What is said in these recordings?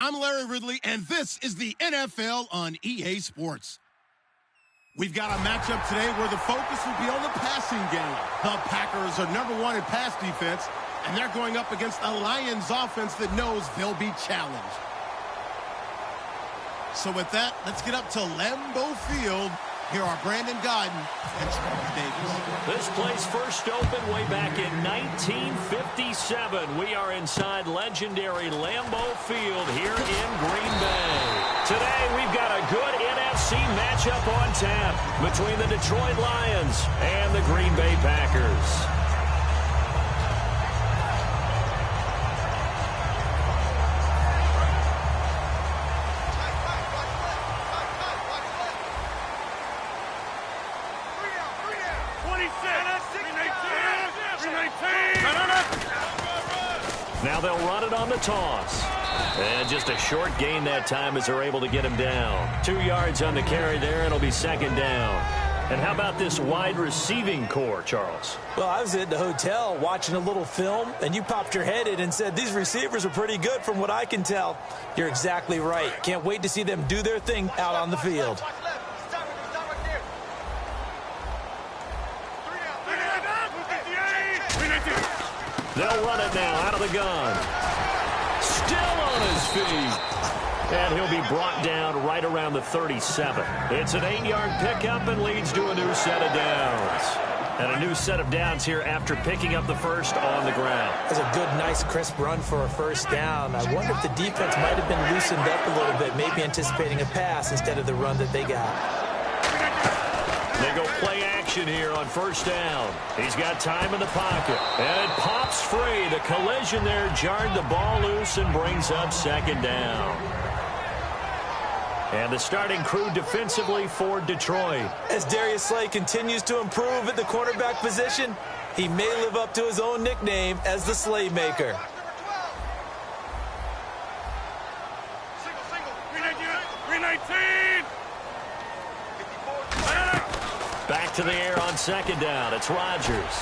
I'm Larry Ridley, and this is the NFL on EA Sports. We've got a matchup today where the focus will be on the passing game. The Packers are #1 in pass defense, and they're going up against a Lions offense that knows they'll be challenged. So with that, let's get up to Lambeau Field. Here are Brandon Gaudin and Charles Davis. This place first opened way back in 1957. We are inside legendary Lambeau Field here in Green Bay. Today, we've got a good NFC matchup on tap between the Detroit Lions and the Green Bay Packers. Now they'll run it on the toss. And just a short gain that time as they're able to get him down. 2 yards on the carry there, and it'll be second down. And how about this wide receiving core, Charles? Well, I was at the hotel watching a little film, and you popped your head in and said, these receivers are pretty good from what I can tell. You're exactly right. Can't wait to see them do their thing out on the field. They'll run it now out of the gun. Still on his feet. And he'll be brought down right around the 37. It's an 8-yard pickup and leads to a new set of downs. And a new set of downs here after picking up the first on the ground. That's a good, nice, crisp run for a first down. I wonder if the defense might have been loosened up a little bit, maybe anticipating a pass instead of the run that they got. They go play action here on first down. He's got time in the pocket. And it pops free. The collision there jarred the ball loose and brings up second down. And the starting crew defensively for Detroit. As Darius Slay continues to improve at the quarterback position, he may live up to his own nickname as the Slaymaker. Back to the air on second down. It's Rodgers.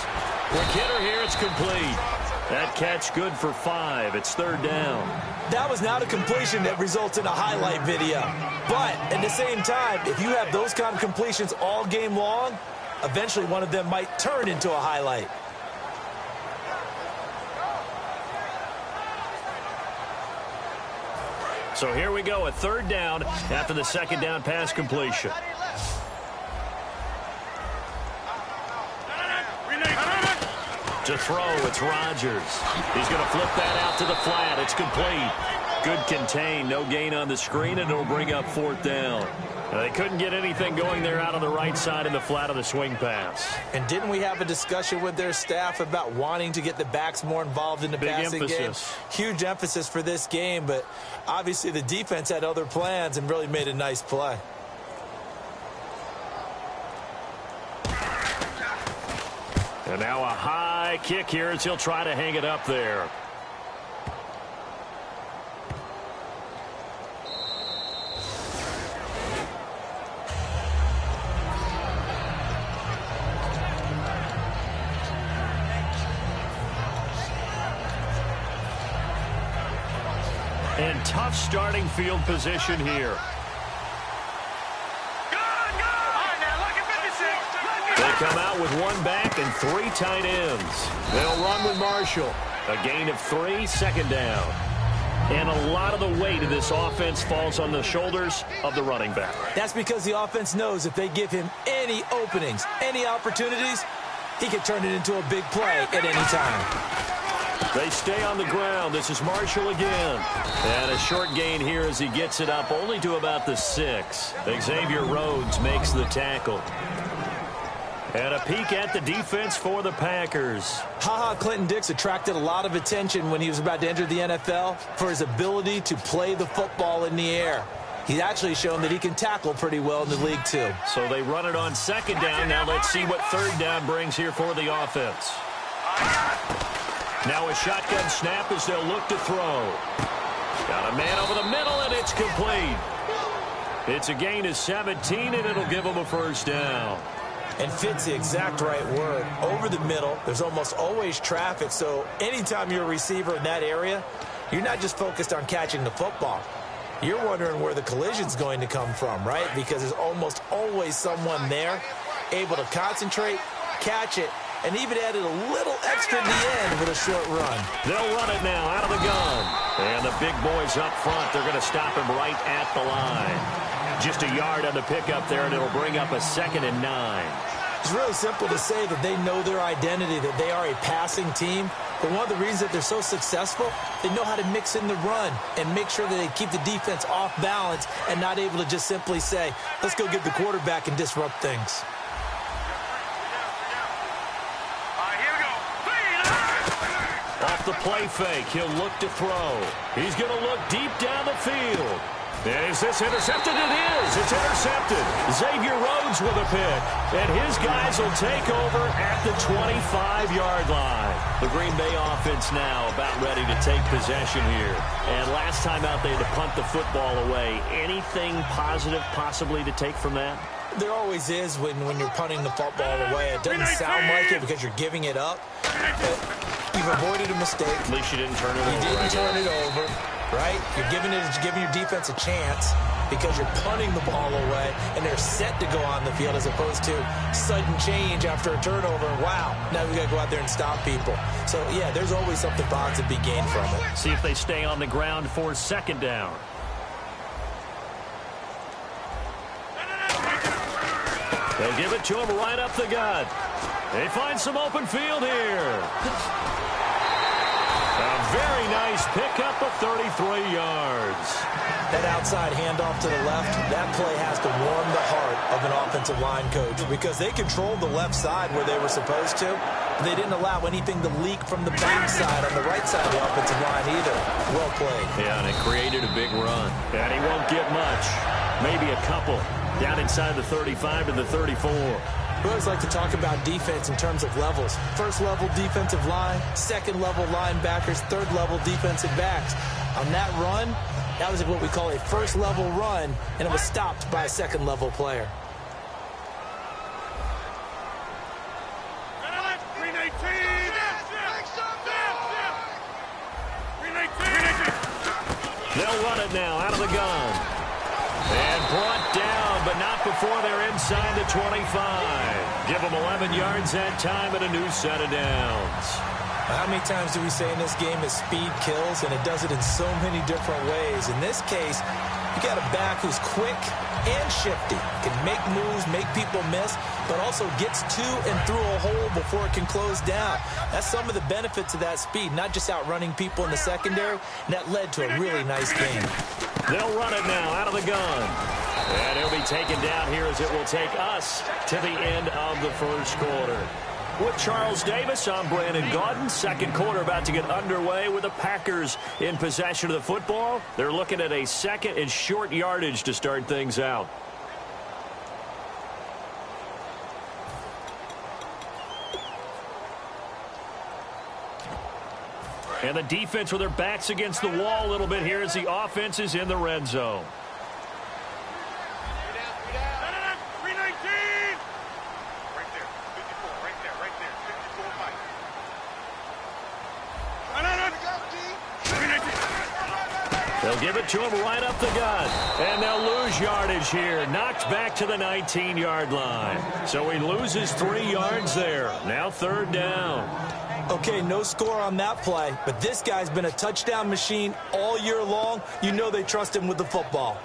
Quick hitter here. It's complete. That catch good for 5. It's third down. That was not a completion that results in a highlight video. But at the same time, if you have those kind of completions all game long, eventually one of them might turn into a highlight. So here we go, a third down after the second down pass completion. To throw, it's Rodgers. He's going to flip that out to the flat. It's complete. Good contain, no gain on the screen, and it'll bring up fourth down. They couldn't get anything going there out on the right side in the flat of the swing pass. And didn't we have a discussion with their staff about wanting to get the backs more involved in the passing game? Huge emphasis for this game, but obviously the defense had other plans and really made a nice play. And now a high kick here as he'll try to hang it up there. And tough starting field position here. Come out with one back and 3 tight ends. They'll run with Marshall. A gain of 3, second down. And a lot of the weight of this offense falls on the shoulders of the running back. That's because the offense knows if they give him any openings, any opportunities, he can turn it into a big play at any time. They stay on the ground. This is Marshall again. And a short gain here as he gets it up only to about the 6. Xavier Rhodes makes the tackle. And a peek at the defense for the Packers. Clinton Dix attracted a lot of attention when he was about to enter the NFL for his ability to play the football in the air. He's actually shown that he can tackle pretty well in the league, too. So they run it on second down. Now let's see what third down brings here for the offense. Now a shotgun snap as they'll look to throw. Got a man over the middle, and it's complete. It's a gain of 17, and it'll give them a first down. And fits the exact right word. Over the middle, there's almost always traffic, so anytime you're a receiver in that area, you're not just focused on catching the football. You're wondering where the collision's going to come from, right? Because there's almost always someone there able to concentrate, catch it, and even added a little extra at the end with a short run. They'll run it now out of the gun. And the big boys up front, they're going to stop him right at the line. Just a yard on the pickup there, and it'll bring up a 2nd and 9. It's really simple to say that they know their identity, that they are a passing team. But one of the reasons that they're so successful, they know how to mix in the run and make sure that they keep the defense off balance and not able to just simply say, let's go get the quarterback and disrupt things. Off the play fake, he'll look to throw. He's going to look deep down the field. Is this intercepted? It is. It's intercepted. Xavier Rhodes with a pick. And his guys will take over at the 25-yard line. The Green Bay offense now about ready to take possession here. And last time out, they had to punt the football away. Anything positive possibly to take from that? There always is when you're punting the football away. It doesn't sound like it because you're giving it up. But you've avoided a mistake. At least you didn't turn it over. You didn't turn it over. Right? You're giving your defense a chance because you're punting the ball away, and they're set to go on the field as opposed to sudden change after a turnover. Wow, now we got to go out there and stop people. So, yeah, there's always something positive to be gained from it. See if they stay on the ground for 2nd down. They'll give it to him right up the gut. They find some open field here. A very nice pickup of 33 yards. That outside handoff to the left, that play has to warm the heart of an offensive line coach because they controlled the left side where they were supposed to. But they didn't allow anything to leak from the backside on the right side of the offensive line either. Well played. Yeah, and it created a big run. And he won't get much. Maybe a couple. Down inside the 35 to the 34. We always like to talk about defense in terms of levels. First level defensive line, second level linebackers, third level defensive backs. On that run, that was what we call a first level run, and it was stopped by a second level player. They'll run it now out of the gun. And brought down, but not before they're inside the 25. Give them 11 yards that time and a new set of downs. How many times do we say in this game that speed kills, and it does it in so many different ways? In this case, you got a back who's quick and shifty, can make moves, make people miss, but also gets to and through a hole before it can close down. That's some of the benefits of that speed, not just outrunning people in the secondary, and that led to a really nice game. They'll run it now out of the gun. And he'll be taken down here as it will take us to the end of the first quarter. With Charles Davis, I'm Brandon Gaudin. Second quarter about to get underway with the Packers in possession of the football. They're looking at a second and short yardage to start things out. And the defense with their backs against the wall a little bit here as the offense is in the red zone. They'll give it to him right up the gut. And they'll lose yardage here. Knocked back to the 19-yard line. So he loses 3 yards there. Now 3rd down. Okay, no score on that play, but this guy's been a touchdown machine all year long. You know they trust him with the football.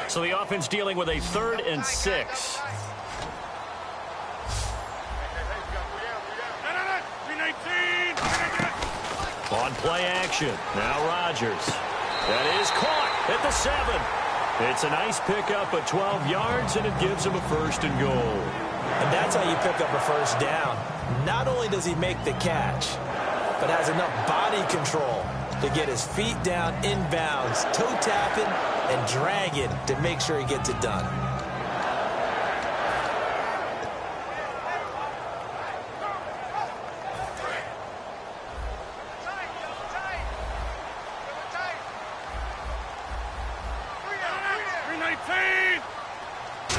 So the offense dealing with a 3rd and 6. On play action. Now Rodgers. That is caught at the 7. It's a nice pickup of 12 yards, and it gives him a 1st and goal. And that's how you pick up a 1st down. Not only does he make the catch, but has enough body control to get his feet down inbounds, toe tapping and dragging to make sure he gets it done.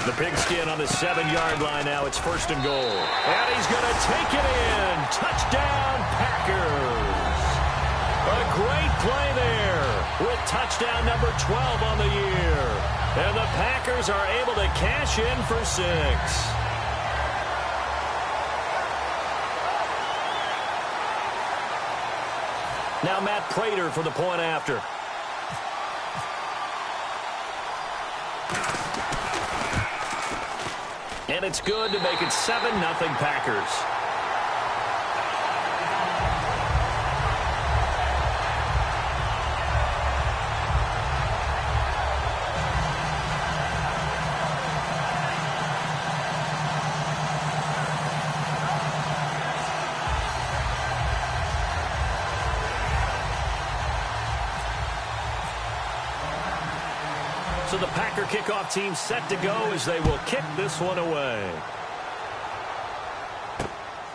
The pigskin on the 7-yard line now. It's 1st and goal. And he's going to take it in. Touchdown, Packers. A great play there with touchdown number 12 on the year. And the Packers are able to cash in for 6. Now Matt Prater for the point after. And it's good to make it 7-0 Packers. So the Packer kickoff team set to go as they will kick this one away.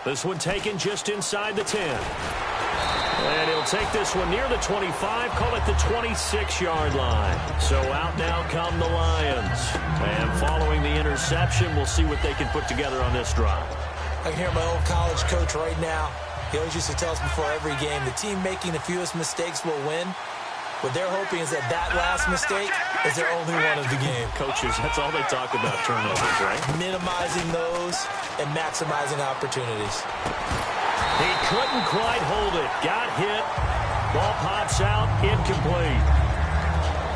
This one taken just inside the 10. And he'll take this one near the 25, call it the 26-yard line. So out now come the Lions. And following the interception, we'll see what they can put together on this drive. I can hear my old college coach right now. He always used to tell us before every game, the team making the fewest mistakes will win. What they're hoping is that last mistake is their only one of the game. Coaches, that's all they talk about, turnovers, right? Minimizing those and maximizing opportunities. He couldn't quite hold it. Got hit. Ball pops out. Incomplete.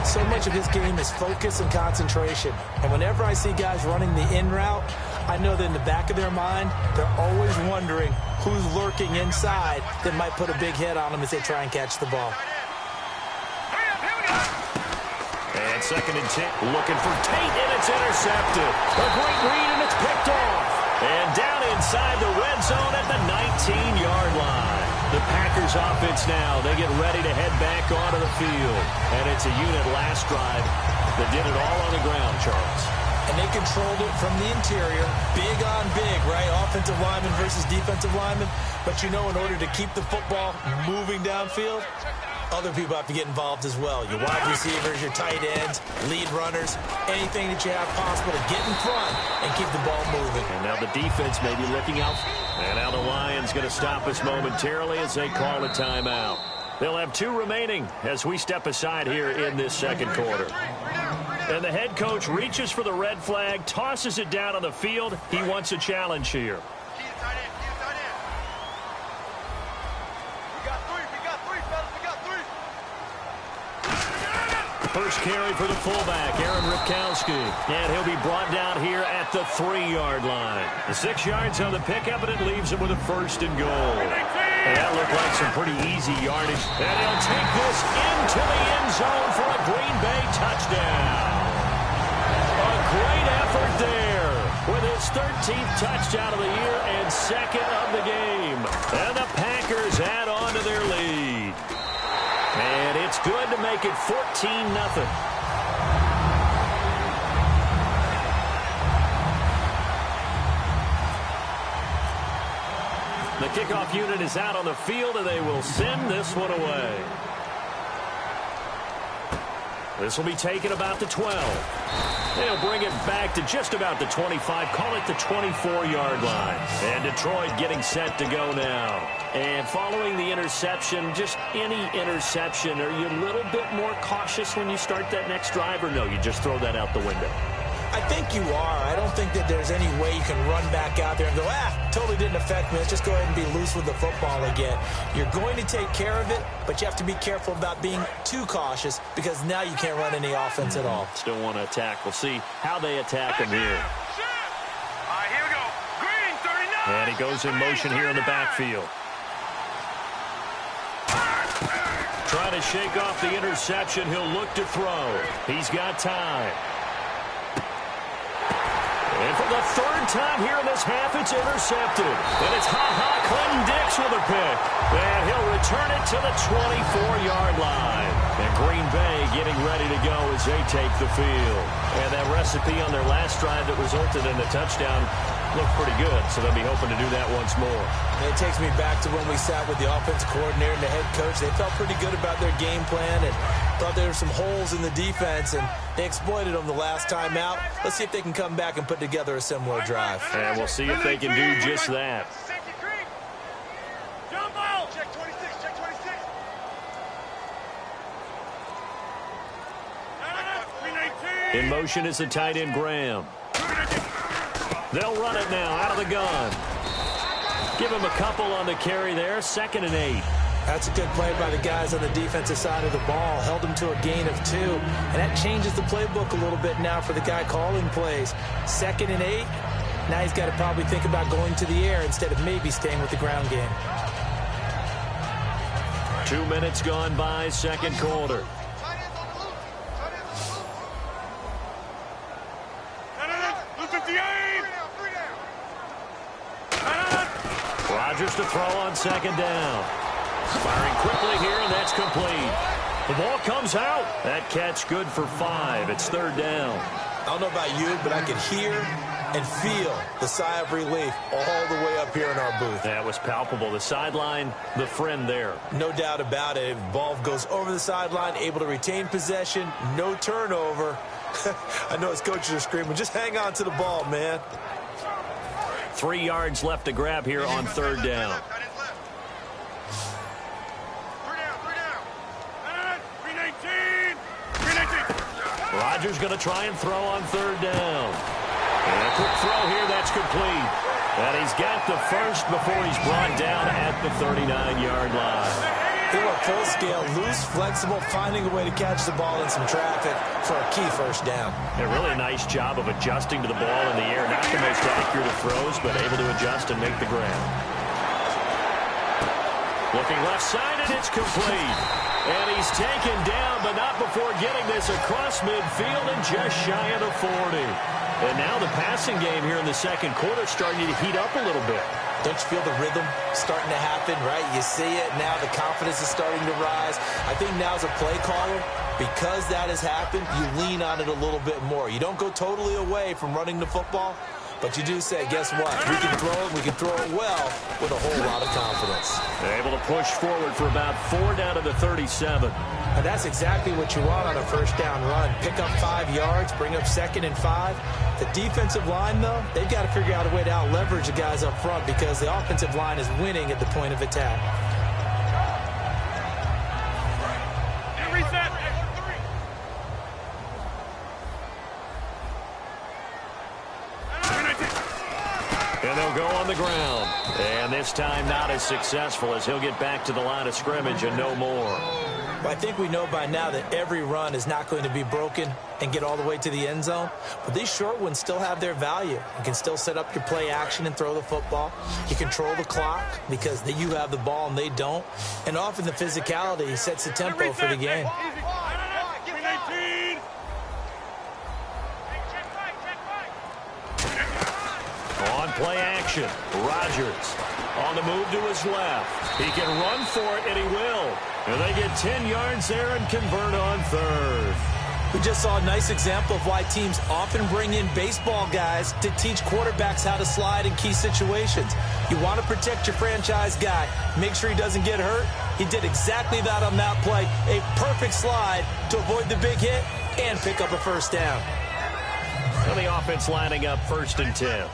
So much of his game is focus and concentration. And whenever I see guys running the in route, I know that in the back of their mind, they're always wondering who's lurking inside that might put a big hit on them as they try and catch the ball. And 2nd and 10. Looking for Tate, and it's intercepted. A great read, and it's picked off. And down inside the red zone at the 19-yard line. The Packers offense now, they get ready to head back onto the field. And it's a unit last drive that did it all on the ground, Charles. And they controlled it from the interior. Big on big, right? Offensive lineman versus defensive lineman. But you know, in order to keep the football moving downfield, other people have to get involved as well. Your wide receivers, your tight ends, lead runners, anything that you have possible to get in front and keep the ball moving. And now the defense may be looking out. And now the Lions going to stop us momentarily as they call a timeout. They'll have 2 remaining as we step aside here in this 2nd quarter. And the head coach reaches for the red flag, tosses it down on the field. He wants a challenge here. First carry for the fullback, Aaron Ripkowski. And he'll be brought down here at the 3-yard line. The 6 yards on the pickup, and it leaves him with a 1st and goal. And that looked like some pretty easy yardage. And he'll take this into the end zone for a Green Bay touchdown. A great effort there with his 13th touchdown of the year and 2nd of the game. And the Packers add on to their lead. And it's good to make it 14-0. The kickoff unit is out on the field, and they will send this one away. This will be taken about the 12. They'll bring it back to just about the 25. Call it the 24-yard line. And Detroit getting set to go now. And following the interception, just any interception, are you a little bit more cautious when you start that next drive, or no, you just throw that out the window? I think you are. I don't think that there's any way you can run back out there and go, totally didn't affect me. Let's just go ahead and be loose with the football again. You're going to take care of it, but you have to be careful about being too cautious because now you can't run any offense at all. Still want to attack. We'll see how they attack him here. Here we go. Green, 39. And he goes in motion here in the backfield. Trying to shake off the interception. He'll look to throw. He's got time. And for the 3rd time here in this half, it's intercepted. And it's Clinton Dix with a pick. And he'll return it to the 24-yard line. And Green Bay getting ready to go as they take the field. And that recipe on their last drive that resulted in a touchdown looked pretty good, so they'll be hoping to do that once more. And it takes me back to when we sat with the offensive coordinator and the head coach. They felt pretty good about their game plan, and Thought there were some holes in the defense, and they exploited them the last time out. Let's see if they can come back and put together a similar drive. And we'll see if they can do just that. Check 26, check 26. In motion is the tight end, Graham. They'll run it now out of the gun. Give him a couple on the carry there. 2nd and 8. That's a good play by the guys on the defensive side of the ball. Held them to a gain of 2. And that changes the playbook a little bit now for the guy calling plays. 2nd and 8. Now he's got to probably think about going to the air instead of maybe staying with the ground game. 2 minutes gone by, second quarter. Rodgers to throw on 2nd down. Firing quickly here, and that's complete. The ball comes out. That catch good for 5. It's 3rd down. I don't know about you, but I can hear and feel the sigh of relief all the way up here in our booth. That was palpable. The sideline, the friend there. No doubt about it. Ball goes over the sideline, able to retain possession, no turnover. I know his coaches are screaming, just hang on to the ball, man. 3 yards left to grab here on 3rd down. Rodgers going to try and throw on 3rd down. And a quick throw here, that's complete. And he's got the first before he's brought down at the 39-yard line. They were full scale, loose, flexible, finding a way to catch the ball in some traffic for a key first down. A really nice job of adjusting to the ball in the air. Not the most accurate of throws, but able to adjust and make the grab. Looking left side, and it's complete. And he's taken down, but not before getting this across midfield and just shy of the 40. And now the passing game here in the second quarter starting to heat up a little bit. Don't you feel the rhythm starting to happen, right? You see it now. The confidence is starting to rise. I think now as a play caller, because that has happened, you lean on it a little bit more. You don't go totally away from running the football, but you do say, guess what? We can throw it. We can throw it well with a whole lot of confidence. They're able to push forward for about 4 down to the 37. And that's exactly what you want on a first down run. Pick up 5 yards, bring up 2nd and 5. The defensive line, though, they've got to figure out a way to out-leverage the guys up front because the offensive line is winning at the point of attack. Reset. And they'll go on the ground. And this time not as successful as he'll get back to the line of scrimmage and no more. Well, I think we know by now that every run is not going to be broken and get all the way to the end zone. But these short ones still have their value. You can still set up your play action and throw the football. You control the clock because you have the ball and they don't. And often the physicality sets the tempo for the game. On play action, Rodgers on the move to his left. He can run for it, and he will. And they get 10 yards there and convert on 3rd. We just saw a nice example of why teams often bring in baseball guys to teach quarterbacks how to slide in key situations. You want to protect your franchise guy. Make sure he doesn't get hurt. He did exactly that on that play. A perfect slide to avoid the big hit and pick up a first down. And the offense lining up 1st and 10.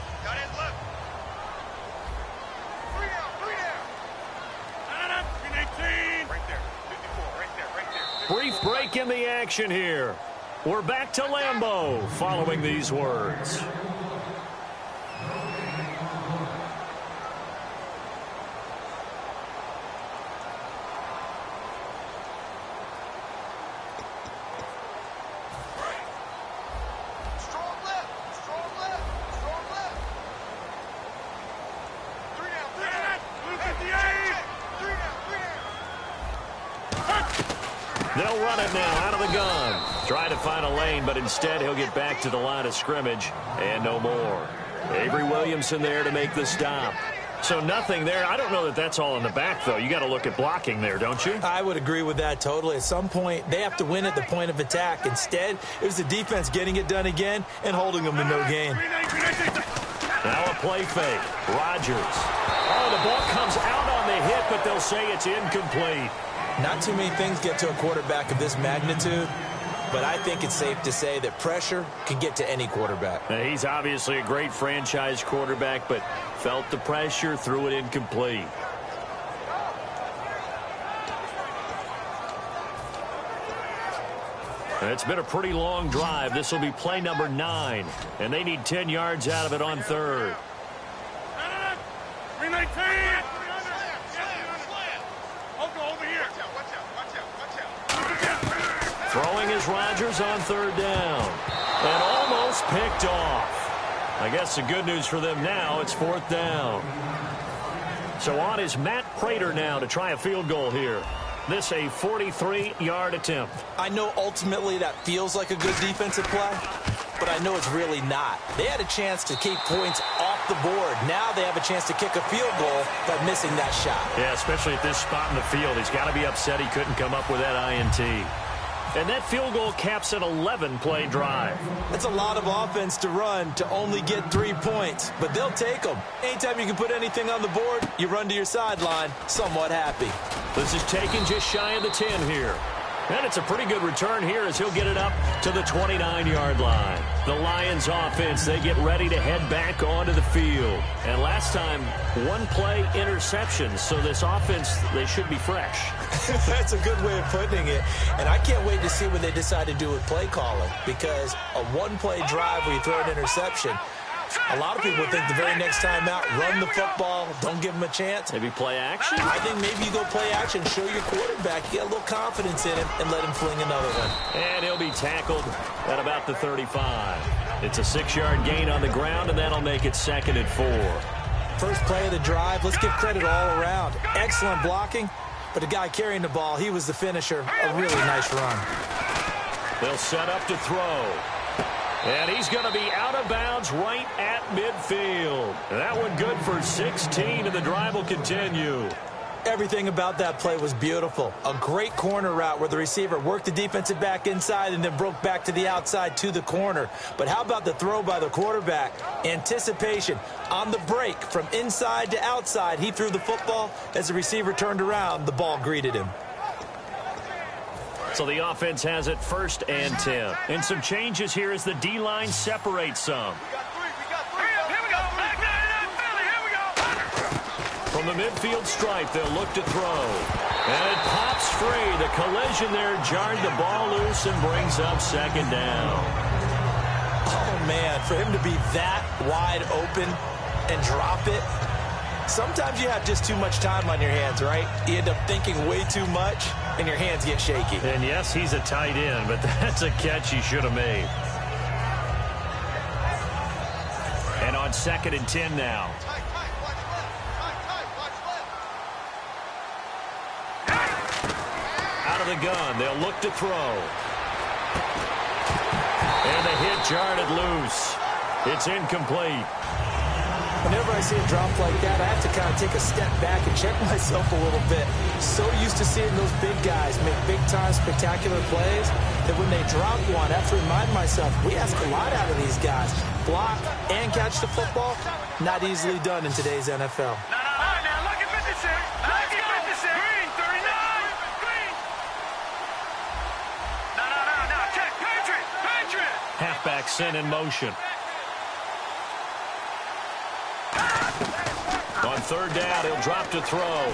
Brief break in the action here. We're back to Lambeau following these words. They'll run it now out of the gun. Try to find a lane, but instead he'll get back to the line of scrimmage and no more. Avery Williamson there to make the stop. So nothing there. I don't know that that's all in the back, though. You got to look at blocking there, don't you? I would agree with that totally. At some point, they have to win at the point of attack. Instead, it was the defense getting it done again and holding them to no gain. Now a play fake. Rodgers. Oh, the ball comes out on the hit, but they'll say it's incomplete. Not too many things get to a quarterback of this magnitude, but I think it's safe to say that pressure can get to any quarterback. He's obviously a great franchise quarterback, but felt the pressure, threw it incomplete. It's been a pretty long drive. This will be play number 9, and they need 10 yards out of it on third. 319. Throwing is Rodgers on third down. And almost picked off. I guess the good news for them now, it's fourth down. So on is Matt Prater now to try a field goal here. This a 43-yard attempt. I know ultimately that feels like a good defensive play, but I know it's really not. They had a chance to keep points off the board. Now they have a chance to kick a field goal by missing that shot. Yeah, especially at this spot in the field. He's got to be upset he couldn't come up with that INT. And that field goal caps an 11-play drive. That's a lot of offense to run to only get 3 points, but they'll take them. Anytime you can put anything on the board, you run to your sideline somewhat happy. This is taken just shy of the 10 here. And it's a pretty good return here as he'll get it up to the 29-yard line. The Lions offense, they get ready to head back onto the field. And last time, 1-play interception. So this offense, they should be fresh. That's a good way of putting it. And I can't wait to see what they decide to do with play calling. Because a 1-play drive where you throw an interception, a lot of people think the very next time out, run the football, don't give him a chance. Maybe play action? I think maybe you go play action, show your quarterback, you get a little confidence in him, and let him fling another one. And he'll be tackled at about the 35. It's a 6-yard gain on the ground, and that'll make it 2nd and 4. First play of the drive, let's give credit all around. Excellent blocking, but the guy carrying the ball, he was the finisher. A really nice run. They'll set up to throw. And he's going to be out of bounds right at midfield. That one good for 16, and the drive will continue. Everything about that play was beautiful. A great corner route where the receiver worked the defensive back inside and then broke back to the outside to the corner. But how about the throw by the quarterback? Anticipation on the break from inside to outside. He threw the football. As the receiver turned around, the ball greeted him. So the offense has it 1st and 10. And some changes here as the D-line separates some. From the midfield stripe, they'll look to throw. And it pops free. The collision there jarred the ball loose and brings up 2nd down. Oh, man, for him to be that wide open and drop it. Sometimes you have just too much time on your hands, right? You end up thinking way too much, and your hands get shaky. And yes, he's a tight end, but that's a catch he should have made. And on 2nd and 10 now. Out of the gun, they'll look to throw. And the hit jarred it loose. It's incomplete. Whenever I see a drop like that, I have to kind of take a step back and check myself a little bit. So used to seeing those big guys make big-time spectacular plays that when they drop one, I have to remind myself, we ask a lot out of these guys. Block and catch the football, not easily done in today's NFL. Now look at 56. Look at 56. Green, 39. Green. No. Check. Patriot. Halfback sent in motion. On 3rd down, he'll drop to throw.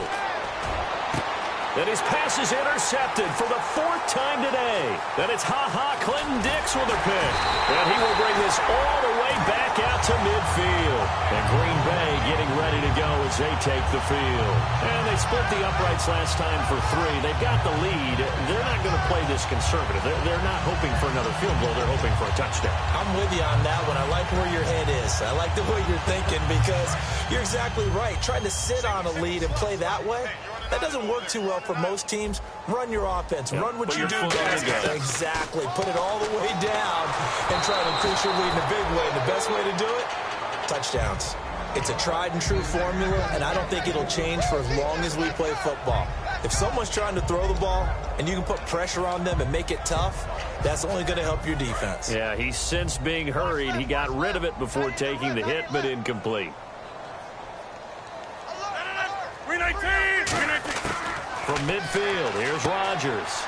And his pass is intercepted for the 4th time today. And it's Clinton Dix with a pick. And he will bring this all the way back out to midfield. And Green Bay getting ready to go as they take the field. And they split the uprights last time for 3. They've got the lead. They're not going to play this conservative. They're not hoping for another field goal. They're hoping for a touchdown. I'm with you on that one. I like where your head is. I like the way you're thinking because you're exactly right. Trying to sit on a lead and play that way, that doesn't work too well for most teams. Run your offense. Yeah, run what you do best. Exactly. Put it all the way down and try to increase your lead in a big way. And the best way to do it, touchdowns. It's a tried and true formula, and I don't think it'll change for as long as we play football. If someone's trying to throw the ball and you can put pressure on them and make it tough, that's only going to help your defense. Yeah, he sensed being hurried. He got rid of it before taking the hit, but incomplete. 319. From from midfield. Here's Rodgers.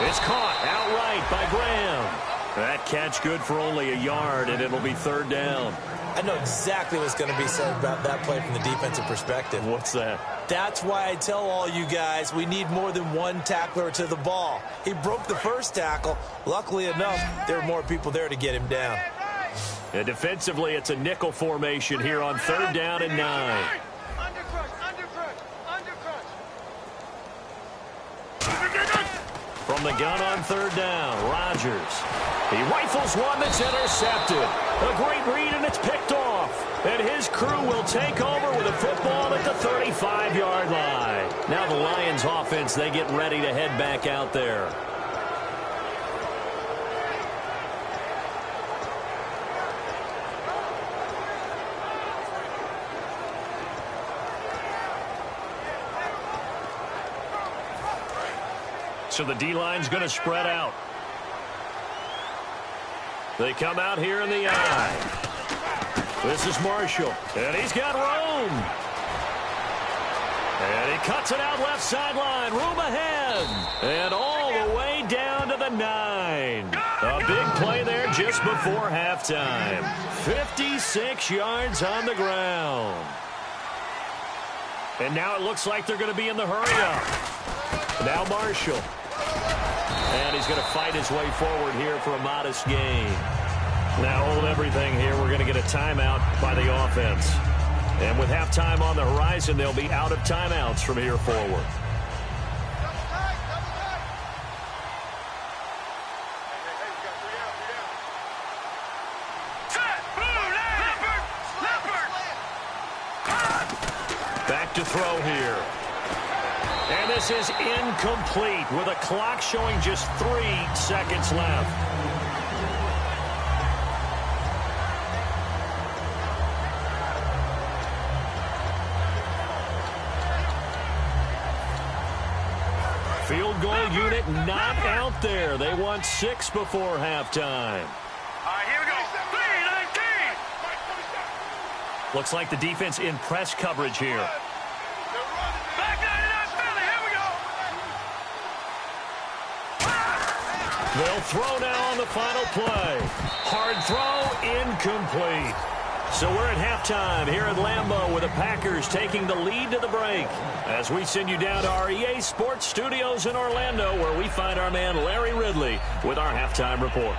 It's caught outright by Graham. That catch good for only a yard, and it'll be third down. I know exactly what's going to be said about that play from the defensive perspective. What's that? That's why I tell all you guys we need more than one tackler to the ball. He broke the first tackle. Luckily enough, there were more people there to get him down. And defensively, it's a nickel formation here on third down and 9. From the gun on third down, Rodgers. He rifles one that's intercepted. A great read, and it's picked off. And his crew will take over with a football at the 35-yard line. Now the Lions offense, they get ready to head back out there. So the D-line's going to spread out. They come out here in the eye. This is Marshall, and he's got room. And he cuts it out left sideline, room ahead. And all the way down to the 9. A big play there just before halftime. 56 yards on the ground. And now it looks like they're going to be in the hurry-up. Now Marshall. And he's going to fight his way forward here for a modest gain. Now hold everything here. We're going to get a timeout by the offense. And with halftime on the horizon, they'll be out of timeouts from here forward. Back to throw here. And this is incomplete with a clock showing just 3 seconds left. Field goal unit not out there. They want 6 before halftime. All right, here we go. 3-19. Looks like the defense in press coverage here. Back 99 Philly. Here we go. They'll throw now on the final play. Hard throw, incomplete. So we're at halftime here at Lambeau with the Packers taking the lead to the break. As we send you down to our EA Sports Studios in Orlando, where we find our man Larry Ridley with our halftime report.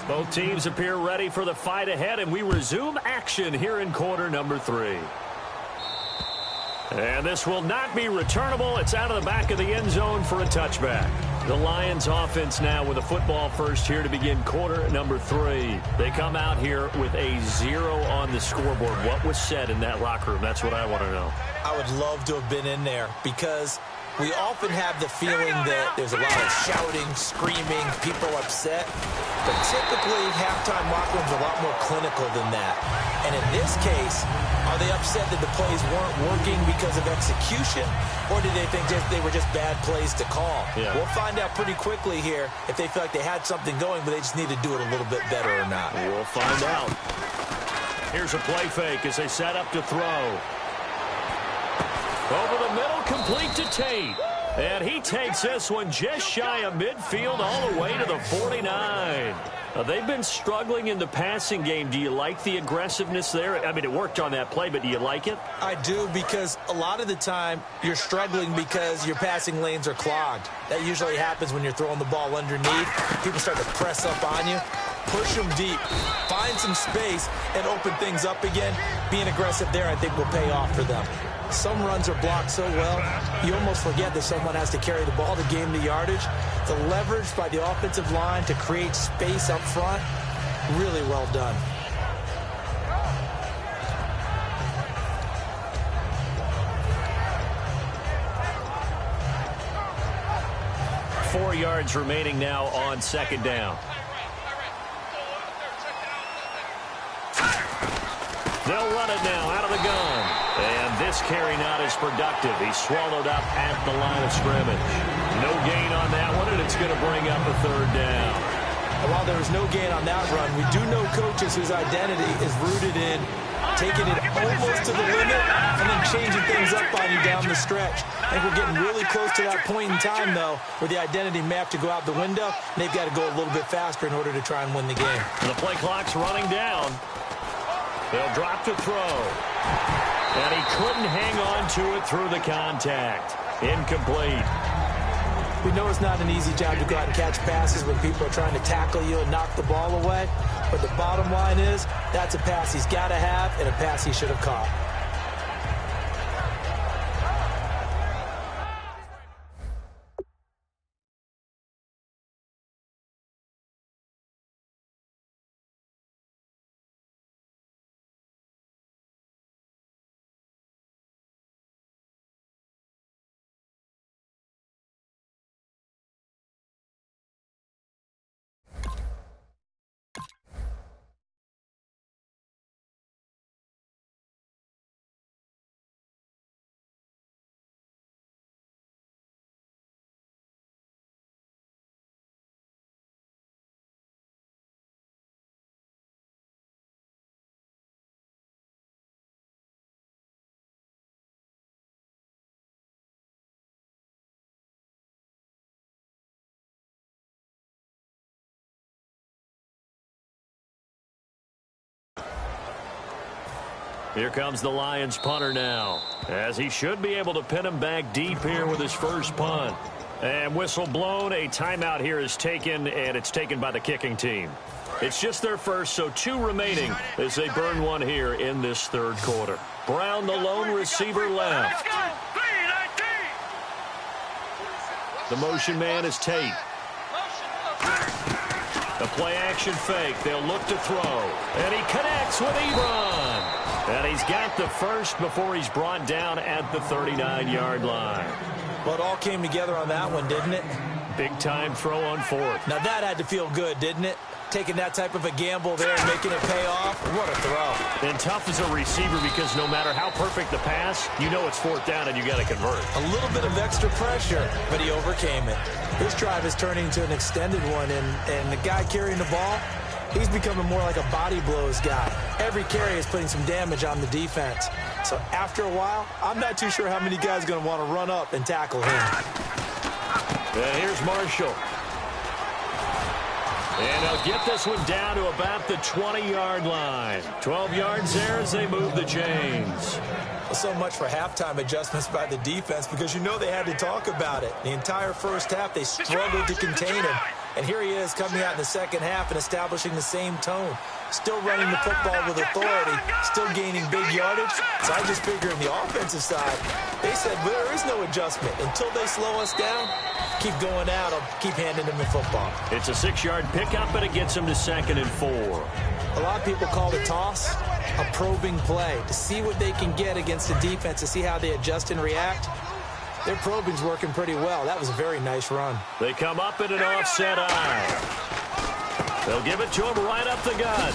Both teams appear ready for the fight ahead, and we resume action here in quarter number 3. And this will not be returnable. It's out of the back of the end zone for a touchback. The Lions offense now with a football first here to begin quarter number 3. They come out here with a 0 on the scoreboard. What was said in that locker room? That's what I want to know. I would love to have been in there because we often have the feeling that there's a lot of shouting, screaming, people upset. But typically, halftime locker rooms are a lot more clinical than that. And in this case, are they upset that the plays weren't working because of execution? Or did they think they were just bad plays to call? Yeah. We'll find out pretty quickly here if they feel like they had something going, but they just need to do it a little bit better or not. We'll find out. Here's a play fake as they set up to throw. Over the middle, complete to Tate. And he takes this one just shy of midfield all the way to the 49. They've been struggling in the passing game. Do you like the aggressiveness there? I mean, it worked on that play, but do you like it? I do, because a lot of the time you're struggling because your passing lanes are clogged. That usually happens when you're throwing the ball underneath. People start to press up on you. Push them deep. Find some space and open things up again. Being aggressive there, I think, will pay off for them. Some runs are blocked so well, you almost forget that someone has to carry the ball to gain the yardage. The leverage by the offensive line to create space up front, really well done. Four yards remaining now on second down. They'll run it now out of the gun. And this carry not as productive. He's swallowed up at the line of scrimmage. No gain on that one, and it's going to bring up a third down. And while there was no gain on that run, we do know coaches whose identity is rooted in taking it almost to the limit and then changing things up on you down the stretch. I think we're getting really close to that point in time, though, where the identity may have to go out the window, and they've got to go a little bit faster in order to try and win the game. The play clock's running down. They'll drop to throw. And he couldn't hang on to it through the contact. Incomplete. We know it's not an easy job to go out and catch passes when people are trying to tackle you and knock the ball away. But the bottom line is, that's a pass he's got to have and a pass he should have caught. Here comes the Lions punter now, as he should be able to pin him back deep here with his first punt. And whistle blown, a timeout here is taken, and it's taken by the kicking team. It's just their first, so 2 remaining as they burn one here in this third quarter. Brown, the lone receiver, left. The motion man is Tate. The play action fake. They'll look to throw. And he connects with Ebron. And he's got the first before he's brought down at the 39-yard line. Well, it all came together on that one, didn't it? Big-time throw on 4th. Now that had to feel good, didn't it? Taking that type of a gamble there and making it pay off. What a throw. And tough as a receiver because no matter how perfect the pass, you know it's 4th down and you got to convert. A little bit of extra pressure, but he overcame it. This drive is turning into an extended one, and the guy carrying the ball, he's becoming more like a body blows guy. Every carry is putting some damage on the defense. So after a while, I'm not too sure how many guys are going to want to run up and tackle him. And here's Marshall. And they'll get this one down to about the 20-yard line. 12 yards there as they move the chains. So much for halftime adjustments by the defense because you know they had to talk about it. The entire first half, they struggled to contain him. And here he is coming out in the second half and establishing the same tone. Still running the football with authority, still gaining big yardage. So I just figure on the offensive side, they said well, there is no adjustment. Until they slow us down, keep going at them, keep handing them the football. It's a 6-yard pickup, and it gets them to 2nd and 4. A lot of people call the toss a probing play to see what they can get against the defense, to see how they adjust and react. Their probing's working pretty well. That was a very nice run. They come up in an offset eye. They'll give it to him right up the gut.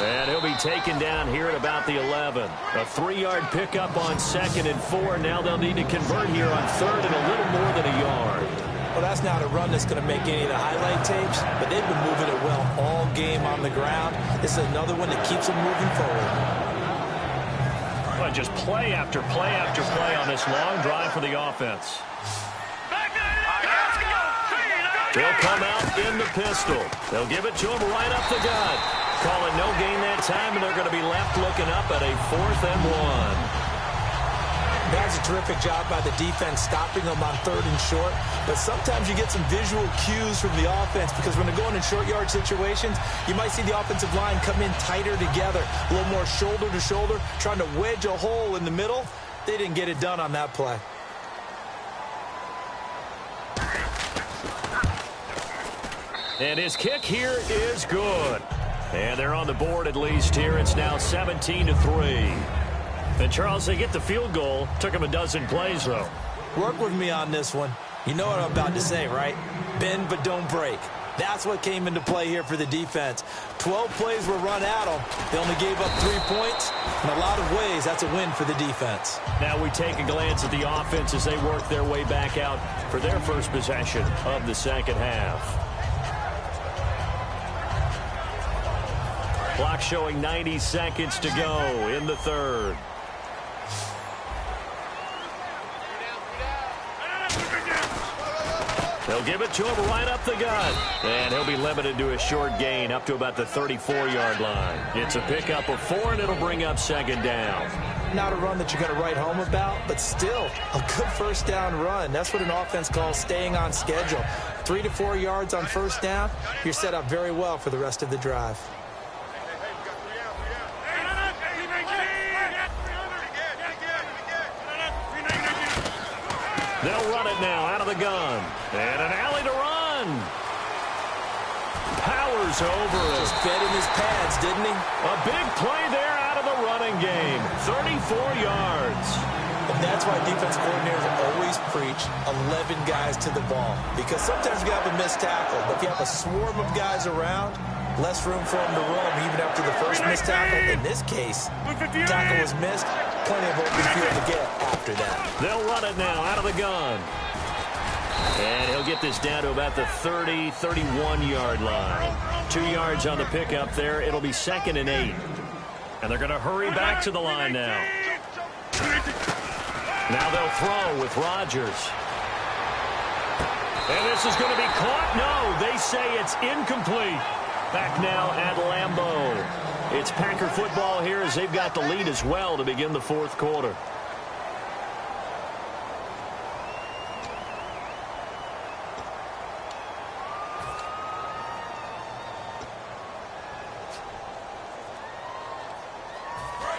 And he'll be taken down here at about the 11. A 3-yard pickup on 2nd and 4. Now they'll need to convert here on 3rd and a little more than a yard. Well, that's not a run that's going to make any of the highlight tapes, but they've been moving it well all game on the ground. This is another one that keeps them moving forward. Well, just play after play after play on this long drive for the offense. They'll come out in the pistol. They'll give it to him right up the gut. Calling no gain that time, and they're going to be left looking up at a 4th and 1. That's a terrific job by the defense stopping them on 3rd and short. But sometimes you get some visual cues from the offense because when they're going in short yard situations, you might see the offensive line come in tighter together, a little more shoulder to shoulder, trying to wedge a hole in the middle. They didn't get it done on that play. And his kick here is good. And they're on the board at least here. It's now 17-3. And, Charles, they get the field goal. Took them a dozen plays, though. Work with me on this one. You know what I'm about to say, right? Bend but don't break. That's what came into play here for the defense. 12 plays were run at them. They only gave up 3 points. In a lot of ways, that's a win for the defense. Now we take a glance at the offense as they work their way back out for their first possession of the second half. Clock showing 90 seconds to go in the third. They'll give it to him right up the gut. And he'll be limited to a short gain up to about the 34-yard line. It's a pickup of 4, and it'll bring up second down. Not a run that you're going to write home about, but still a good first down run. That's what an offense calls staying on schedule. 3 to 4 yards on first down, you're set up very well for the rest of the drive. They'll run it now out of the gun. And an alley to run. Powers over it. Just fed in his pads, didn't he? A big play there out of the running game. 34 yards. And that's why defense coordinators always preach 11 guys to the ball. Because sometimes you have a missed tackle. But if you have a swarm of guys around, less room for him to roam even after the first missed tackle. In this case, tackle was missed. Plenty of open field to get after that. They'll run it now out of the gun. And he'll get this down to about the 30, 31-yard line. 2 yards on the pickup there. It'll be 2nd and 8. And they're going to hurry back to the line now. Now they'll throw with Rodgers. And this is going to be caught. No, they say it's incomplete. Back now at Lambeau. It's Packer football here as they've got the lead as well to begin the fourth quarter.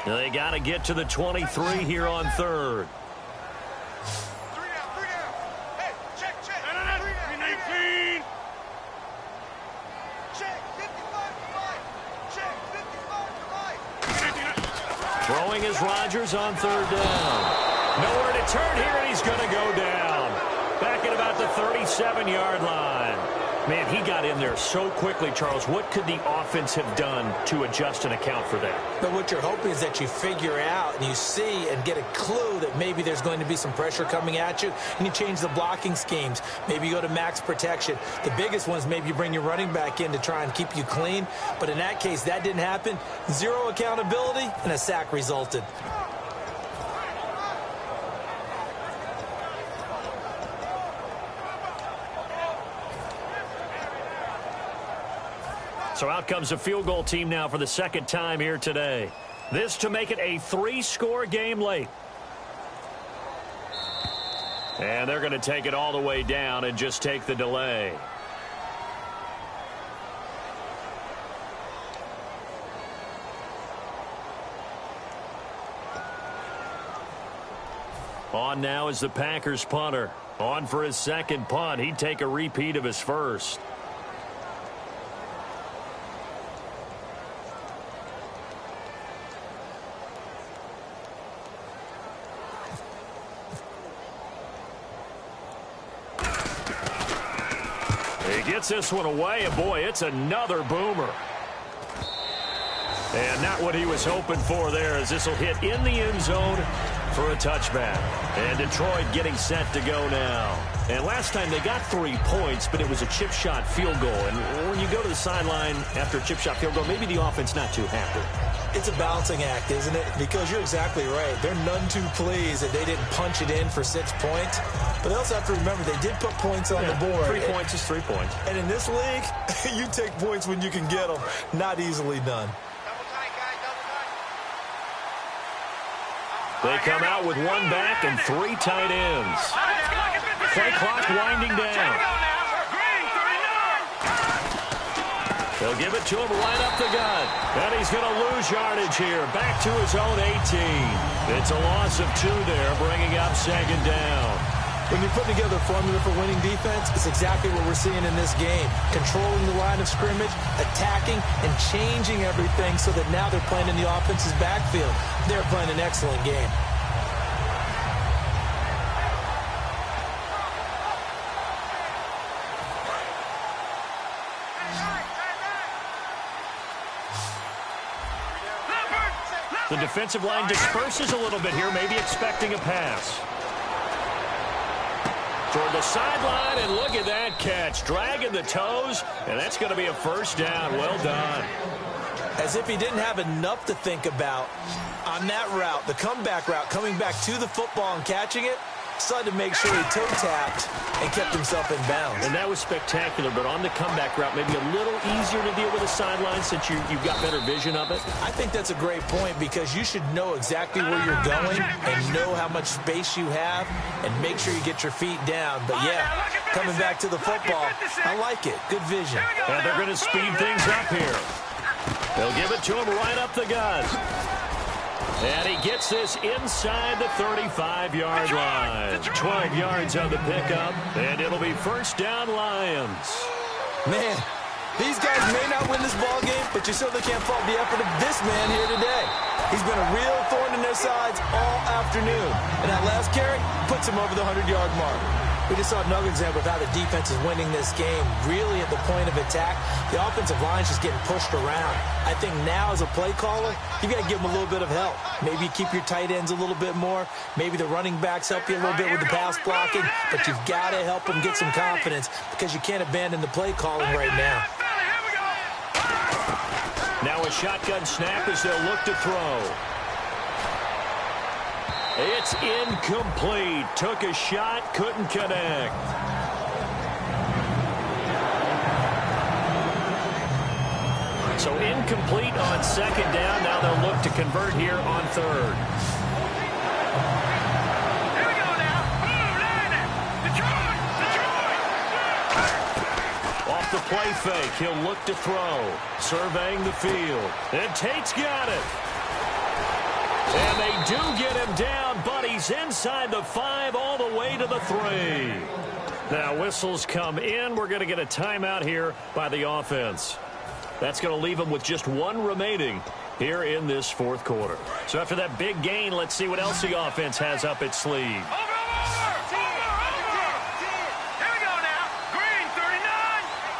They got to get to the 23 here on third. Throwing is Rodgers on third down. Nowhere to turn here, and he's going to go down. Back at about the 37-yard line. Man, he got in there so quickly, Charles. What could the offense have done to adjust and account for that? But what you're hoping is that you figure out and you see and get a clue that maybe there's going to be some pressure coming at you, and you change the blocking schemes. Maybe you go to max protection. The biggest one is maybe you bring your running back in to try and keep you clean. But in that case, that didn't happen. Zero accountability, and a sack resulted. So out comes a field goal team now for the second time here today. This to make it a 3-score game late. And they're going to take it all the way down and just take the delay. On now is the Packers punter. On for his second punt. He'd take a repeat of his first. He gets this one away, and boy, it's another boomer. And not what he was hoping for there, as this will hit in the end zone for a touchback. And Detroit getting set to go now. And last time they got 3 points, but it was a chip shot field goal. And when you go to the sideline after a chip shot field goal, maybe the offense not too happy. It's a balancing act, isn't it? Because you're exactly right. They're none too pleased that they didn't punch it in for 6 points. But they also have to remember they did put points on the board. 3 points is 3 points. And in this league, you take points when you can get them. Not easily done. They come out with 1 back and 3 tight ends. Play clock winding down. They'll give it to him right up the gut. And he's going to lose yardage here. Back to his own 18. It's a loss of 2 there, bringing up second down. When you're putting together a formula for winning defense, it's exactly what we're seeing in this game. Controlling the line of scrimmage, attacking, and changing everything so that now they're playing in the offense's backfield. They're playing an excellent game. The defensive line disperses a little bit here, maybe expecting a pass. Toward the sideline, and look at that catch. Dragging the toes, and that's going to be a first down. Well done. As if he didn't have enough to think about on that route, the comeback route, coming back to the football and catching it. Decided to make sure he toe-tapped and kept himself in bounds. And that was spectacular, but on the comeback route, maybe a little easier to deal with the sideline since you've got better vision of it. I think that's a great point because you should know exactly where you're going and know how much space you have and make sure you get your feet down. But, yeah, coming back to the football, I like it. Good vision. And they're going to speed things up here. They'll give it to him right up the gut. And he gets this inside the 35-yard line. 12 yards on the pickup, and it'll be first down Lions. Man, these guys may not win this ball game, but you certainly can't fault the effort of this man here today. He's been a real thorn in their sides all afternoon. And that last carry puts him over the 100-yard mark. We just saw another example of how the defense is winning this game. Really at the point of attack, the offensive line's just getting pushed around. I think now as a play caller, you got to give them a little bit of help. Maybe keep your tight ends a little bit more. Maybe the running backs help you a little bit with the pass blocking. But you've got to help them get some confidence because you can't abandon the play calling right now. Now a shotgun snap as they'll look to throw. It's incomplete. Took a shot, couldn't connect. So incomplete on second down. Now they'll look to convert here on third. Here we go now. Blue line it. Detroit. Off the play fake, he'll look to throw. Surveying the field. And Tate's got it. And they do get him down, but he's inside the 5 all the way to the 3. Now whistles come in. We're going to get a timeout here by the offense. That's going to leave them with just one remaining here in this fourth quarter. So after that big gain, let's see what else the offense has up its sleeve. Over. Here we go now. Green 39.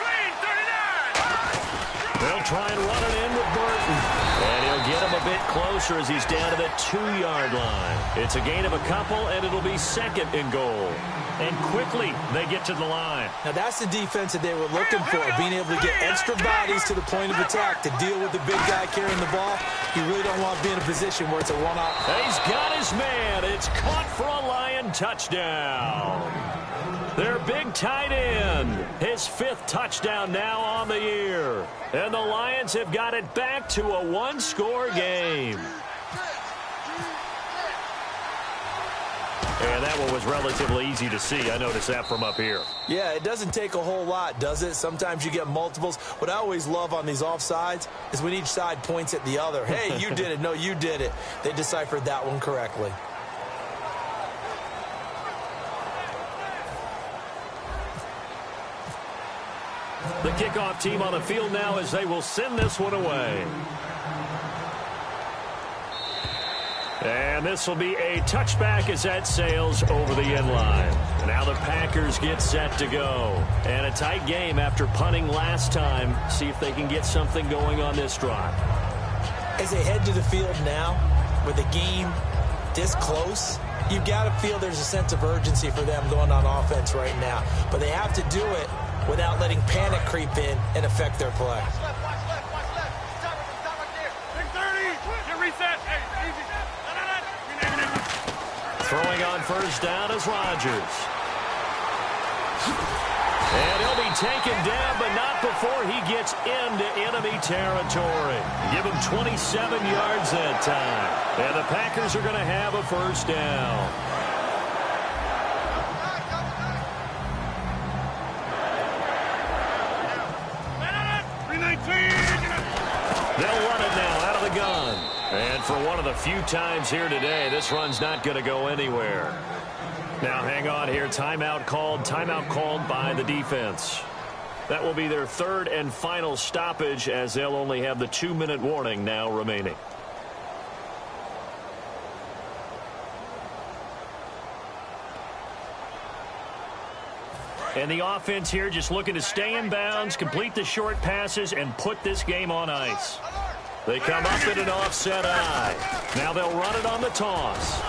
Green 39. They'll try and run it in with Burton. And he'll get him a bit closer as he's down to the 2-yard line. It's a gain of a couple, and it'll be second and goal. And quickly, they get to the line. Now, that's the defense that they were looking for, being able to get extra bodies to the point of attack to deal with the big guy carrying the ball. You really don't want to be in a position where it's a one-off. He's got his man. It's caught for a Lion touchdown. Their big tight end, his 5th touchdown now on the year. And the Lions have got it back to a one-score game. And that one was relatively easy to see. I noticed that from up here. Yeah, it doesn't take a whole lot, does it? Sometimes you get multiples. What I always love on these offsides is when each side points at the other. Hey, you did it. No, you did it. They deciphered that one correctly. The kickoff team on the field now as they will send this one away. And this will be a touchback as that sails over the end line. Now the Packers get set to go. And a tight game after punting last time. See if they can get something going on this drive. As they head to the field now, with the game this close, you've got to feel there's a sense of urgency for them going on offense right now. But they have to do it without letting panic creep in and affect their play. Throwing on first down is Rodgers. And he'll be taken down, but not before he gets into enemy territory. Give him 27 yards that time. And the Packers are going to have a first down. They'll run it now out of the gun. And for one of the few times here today, this run's not going to go anywhere. Now hang on here. Timeout called by the defense. That will be their third and final stoppage as they'll only have the 2-minute warning now remaining. And the offense here just looking to stay in bounds, complete the short passes, and put this game on ice. They come up in an offset eye. Now they'll run it on the toss.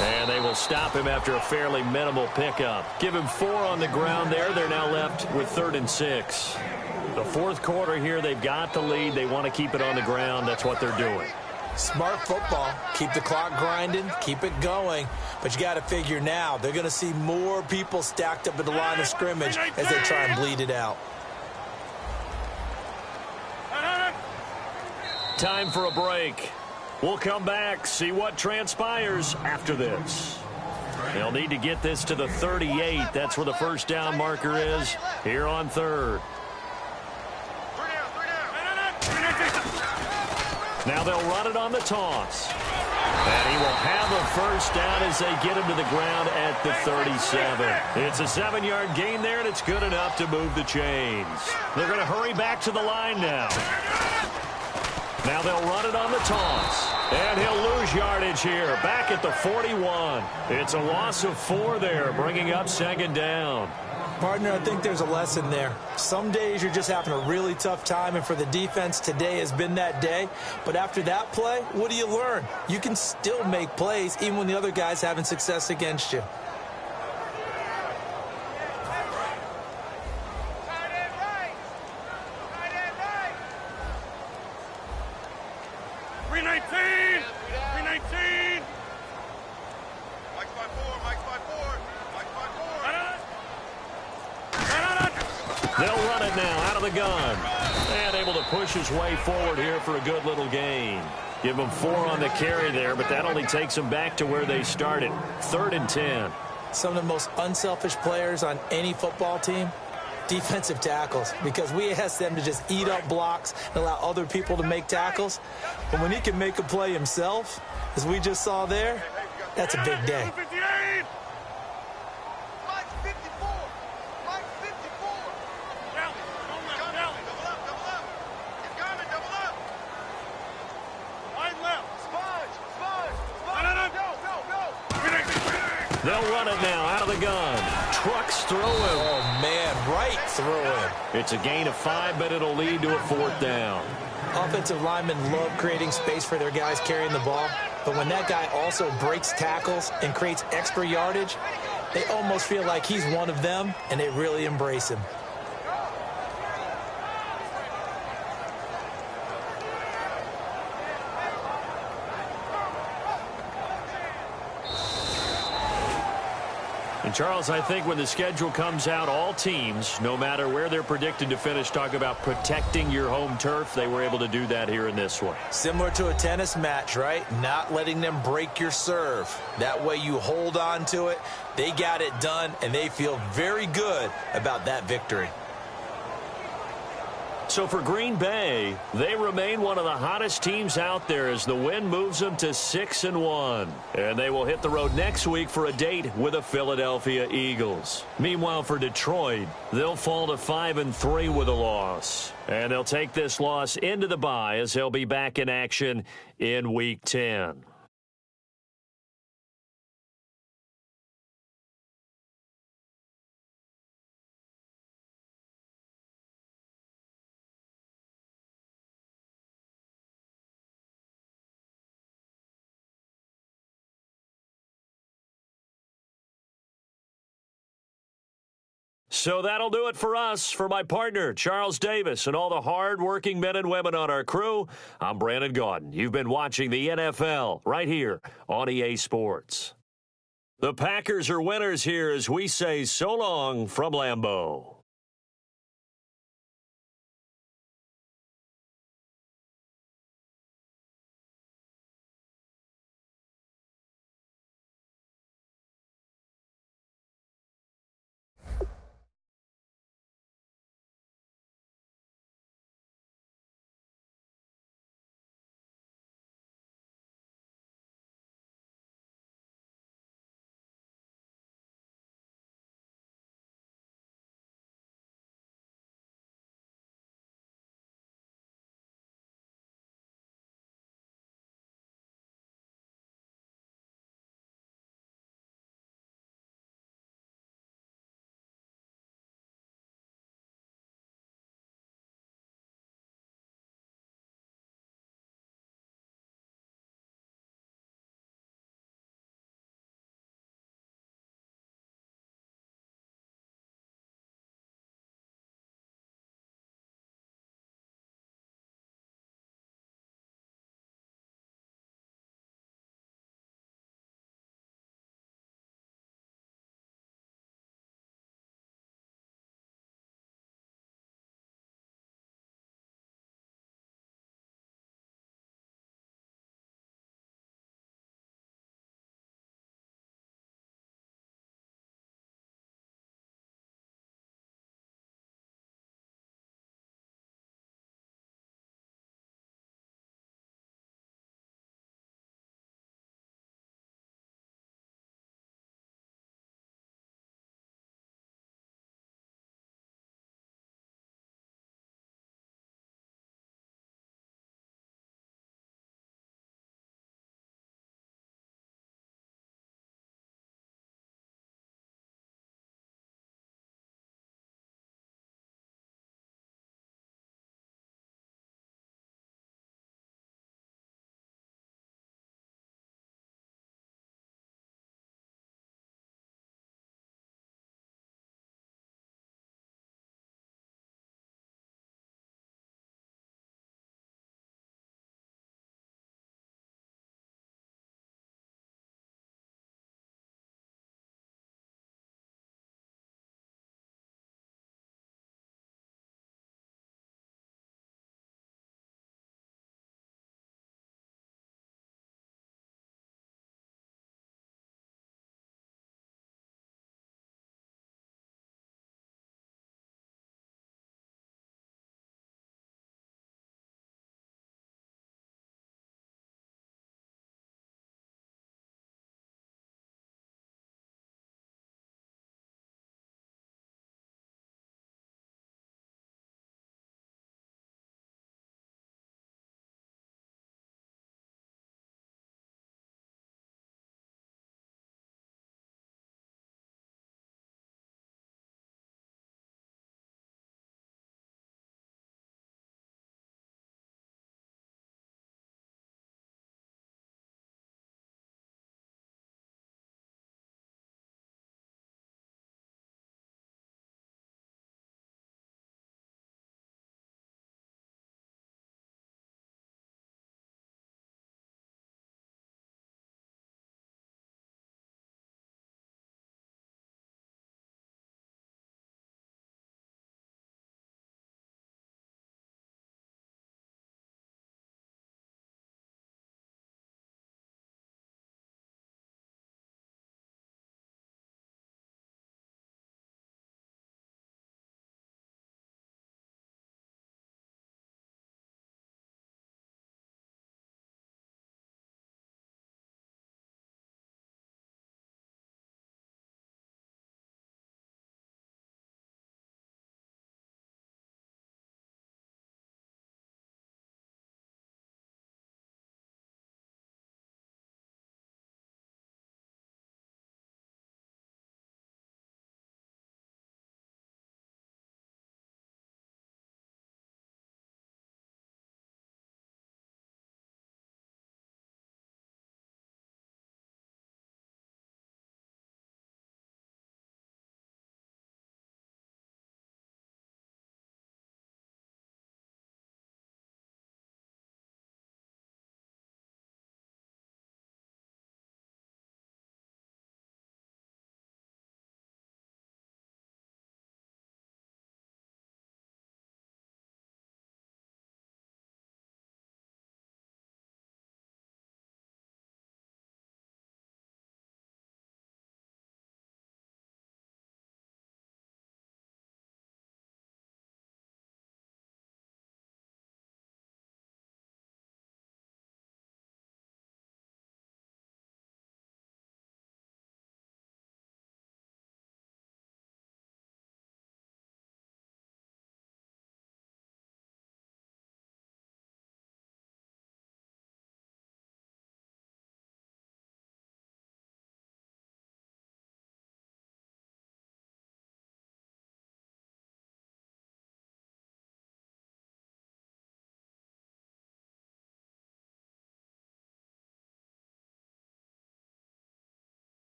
And they will stop him after a fairly minimal pickup. Give him 4 on the ground there. They're now left with 3rd and 6. The fourth quarter here, they've got the lead. They want to keep it on the ground. That's what they're doing. Smart football. Keep the clock grinding. Keep it going. But you got to figure now, they're going to see more people stacked up at the line of scrimmage as they try and bleed it out. Time for a break. We'll come back, see what transpires after this. They'll need to get this to the 38. That's where the first down marker is here on third. Now they'll run it on the toss. And he will have a first down as they get him to the ground at the 37. It's a 7-yard gain there, and it's good enough to move the chains. They're going to hurry back to the line now. Now they'll run it on the toss. And he'll lose yardage here, back at the 41. It's a loss of 4 there, bringing up second down. Partner, I think there's a lesson there. Some days you're just having a really tough time, and for the defense, today has been that day. But after that play, what do you learn? You can still make plays even when the other guy's having success against you. They'll run it now out of the gun. And able to push his way forward here for a good little gain. Give them 4 on the carry there, but that only takes them back to where they started. 3rd and 10. Some of the most unselfish players on any football team, defensive tackles, because we ask them to just eat up blocks and allow other people to make tackles. But when he can make a play himself, as we just saw there, that's a big day. They'll run it now out of the gun. Trucks through him. Oh, man, right through him. It's a gain of 5, but it'll lead to a 4th down. Offensive linemen love creating space for their guys carrying the ball, but when that guy also breaks tackles and creates extra yardage, they almost feel like he's one of them, and they really embrace him. And, Charles, I think when the schedule comes out, all teams, no matter where they're predicted to finish, talk about protecting your home turf. They were able to do that here in this one. Similar to a tennis match, right? Not letting them break your serve. That way you hold on to it. They got it done, and they feel very good about that victory. So for Green Bay, they remain one of the hottest teams out there as the win moves them to 6-1. And they will hit the road next week for a date with the Philadelphia Eagles. Meanwhile, for Detroit, they'll fall to 5-3 with a loss. And they'll take this loss into the bye as they'll be back in action in Week 10. So that'll do it for us. For my partner, Charles Davis, and all the hard-working men and women on our crew, I'm Brandon Gaudin. You've been watching the NFL right here on EA Sports. The Packers are winners here as we say so long from Lambeau.